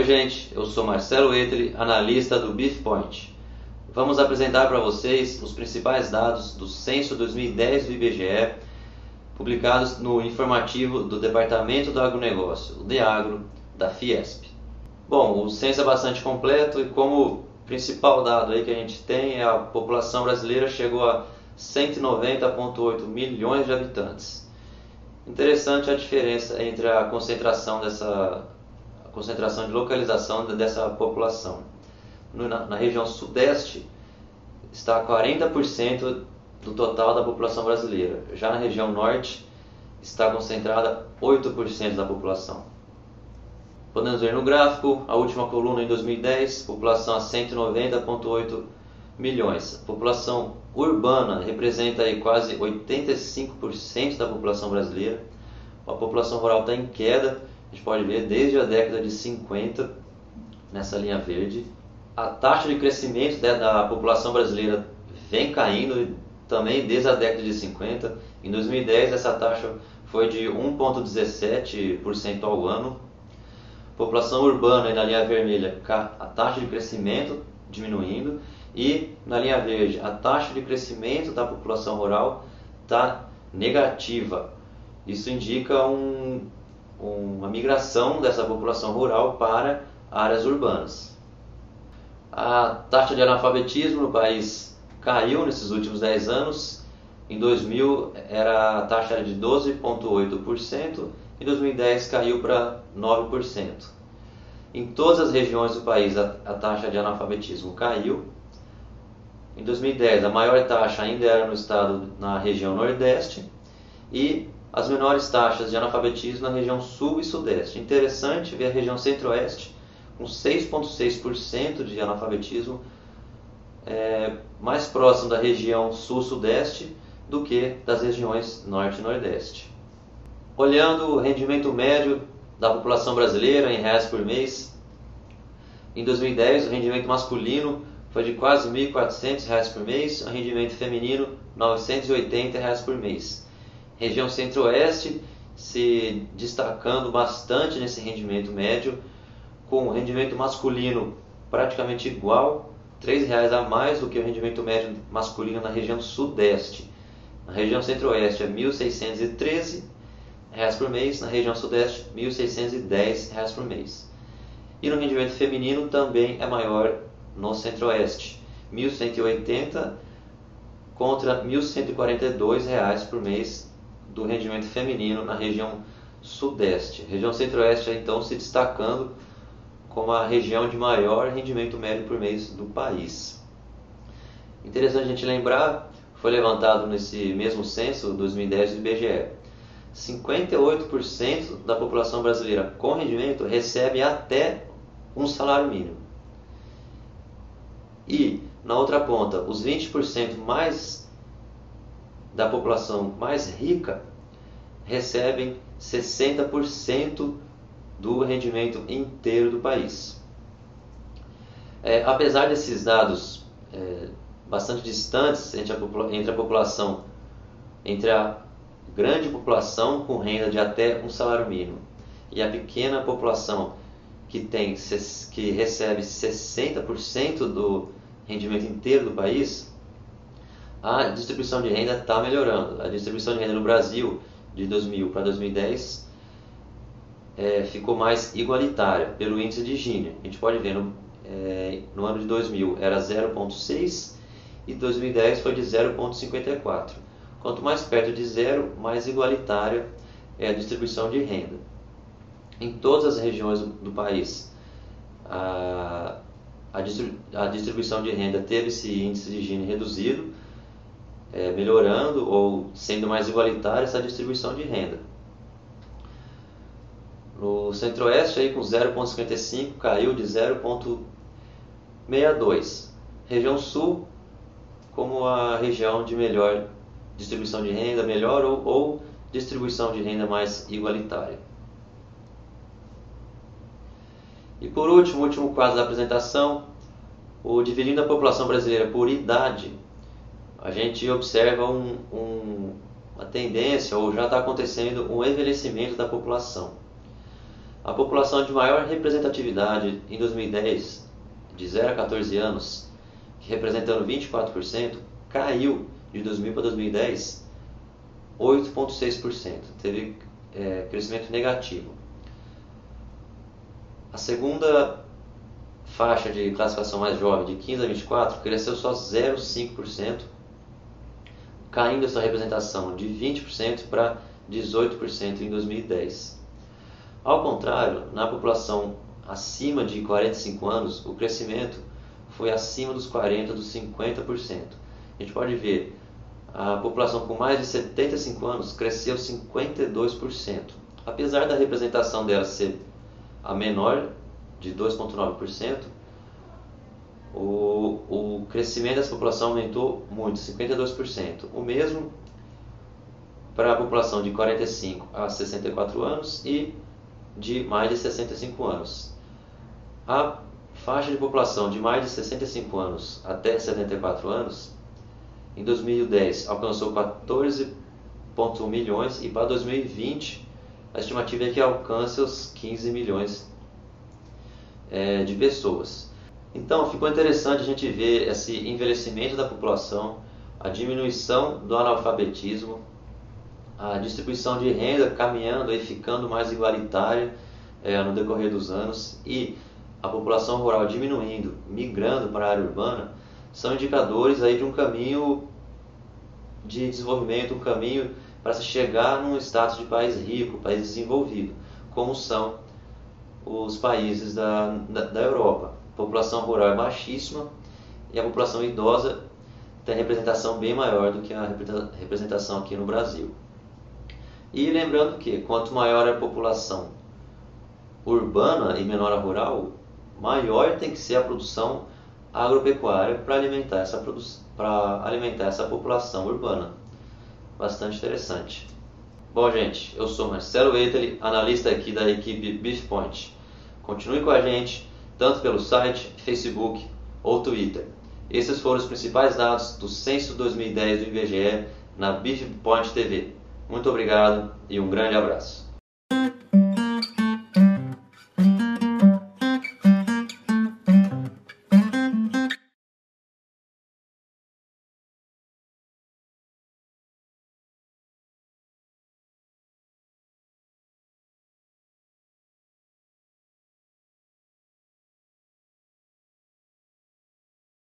gente, eu sou Marcelo Eteli, analista do BeefPoint. Vamos apresentar para vocês os principais dados do Censo 2010 do IBGE, publicados no informativo do Departamento do Agronegócio, o DEAGRO, da Fiesp. Bom, o censo é bastante completo e como principal dado aí que a gente tem é a população brasileira chegou a 190,8 milhões de habitantes. Interessante a diferença entre a concentração de localização dessa população. Na região sudeste está 40% do total da população brasileira. Já na região norte está concentrada 8% da população. Podemos ver no gráfico, a última coluna em 2010, população a 190,8 milhões. A população urbana representa aí quase 85% da população brasileira. A população rural está em queda, a gente pode ver desde a década de 50, nessa linha verde. A taxa de crescimento da população brasileira vem caindo também desde a década de 50. Em 2010 essa taxa foi de 1,17% ao ano. População urbana, na linha vermelha, a taxa de crescimento diminuindo, e na linha verde a taxa de crescimento da população rural está negativa. Isso indica uma migração dessa população rural para áreas urbanas. A taxa de analfabetismo no país caiu nesses últimos 10 anos. Em 2000 a taxa era de 12,8%, em 2010 caiu para 9%. Em todas as regiões do país a taxa de analfabetismo caiu. Em 2010 a maior taxa ainda era no estado, na região nordeste, e as menores taxas de analfabetismo na região sul e sudeste. Interessante ver a região centro-oeste com 6,6% de analfabetismo, mais próximo da região sul-sudeste do que das regiões norte e nordeste. Olhando o rendimento médio da população brasileira em reais por mês, em 2010 o rendimento masculino foi de quase R$ 1.400 por mês, o rendimento feminino R$ 980 por mês. Região centro-oeste se destacando bastante nesse rendimento médio, com o rendimento masculino praticamente igual, R$ 3 a mais do que o rendimento médio masculino na região sudeste. Na região centro-oeste é R$ 1.613 por mês, na região sudeste R$ 1.610 por mês. E no rendimento feminino também é maior no centro-oeste, R$ 1.180 contra R$ 1.142 por mês do rendimento feminino na região sudeste. A região centro-oeste então se destacando como a região de maior rendimento médio por mês do país. Interessante a gente lembrar, foi levantado nesse mesmo censo 2010 do IBGE, 58% da população brasileira com rendimento recebe até um salário mínimo. E, na outra ponta, os 20% mais da população mais rica recebem 60% do rendimento inteiro do país. Apesar desses dados bastante distantes entre a grande população com renda de até um salário mínimo e a pequena população que recebe 60% do rendimento inteiro do país, a distribuição de renda está melhorando. A distribuição de renda no Brasil de 2000 para 2010 ficou mais igualitária pelo índice de Gini. A gente pode ver no ano de 2000 era 0,6 e 2010 foi de 0,54. Quanto mais perto de zero, mais igualitária é a distribuição de renda. Em todas as regiões do país, a distribuição de renda teve esse índice de Gini reduzido, melhorando ou sendo mais igualitária essa distribuição de renda. No centro-oeste, aí, com 0,55, caiu de 0,62. Região sul, como a região de melhor distribuição de renda, melhor ou distribuição de renda mais igualitária. E por último, o último quadro da apresentação, dividindo a população brasileira por idade, a gente observa uma tendência, ou já está acontecendo, um envelhecimento da população. A população de maior representatividade em 2010, de 0 a 14 anos, representando 24%, caiu de 2000 para 2010 8,6%, teve crescimento negativo. A segunda faixa de classificação mais jovem, de 15 a 24, cresceu só 0,5%, caindo essa representação de 20% para 18% em 2010. Ao contrário, na população acima de 45 anos, o crescimento foi acima dos 40%, dos 50%. A gente pode ver, a população com mais de 75 anos cresceu 52%. Apesar da representação dela ser a menor, de 2,9%, o crescimento dessa população aumentou muito, 52%. O mesmo para a população de 45 a 64 anos e de mais de 65 anos. A faixa de população de mais de 65 anos até 74 anos, em 2010 alcançou 14,1 milhões e para 2020 a estimativa é que alcance os 15 milhões de pessoas. Então ficou interessante a gente ver esse envelhecimento da população, a diminuição do analfabetismo, a distribuição de renda caminhando e ficando mais igualitária no decorrer dos anos e a população rural diminuindo, migrando para a área urbana, são indicadores aí de um caminho de desenvolvimento, um caminho para se chegar num status de país rico, país desenvolvido, como são os países da Europa. A população rural é baixíssima e a população idosa tem representação bem maior do que a representação aqui no Brasil. E lembrando que quanto maior é a população urbana e menor a rural, maior tem que ser a produção agropecuária para alimentar essa população urbana. Bastante interessante. Bom, gente, eu sou Marcelo Eteli, analista aqui da equipe BeefPoint. Continue com a gente, tanto pelo site, Facebook ou Twitter. Esses foram os principais dados do Censo 2010 do IBGE na BeefPoint TV. Muito obrigado e um grande abraço.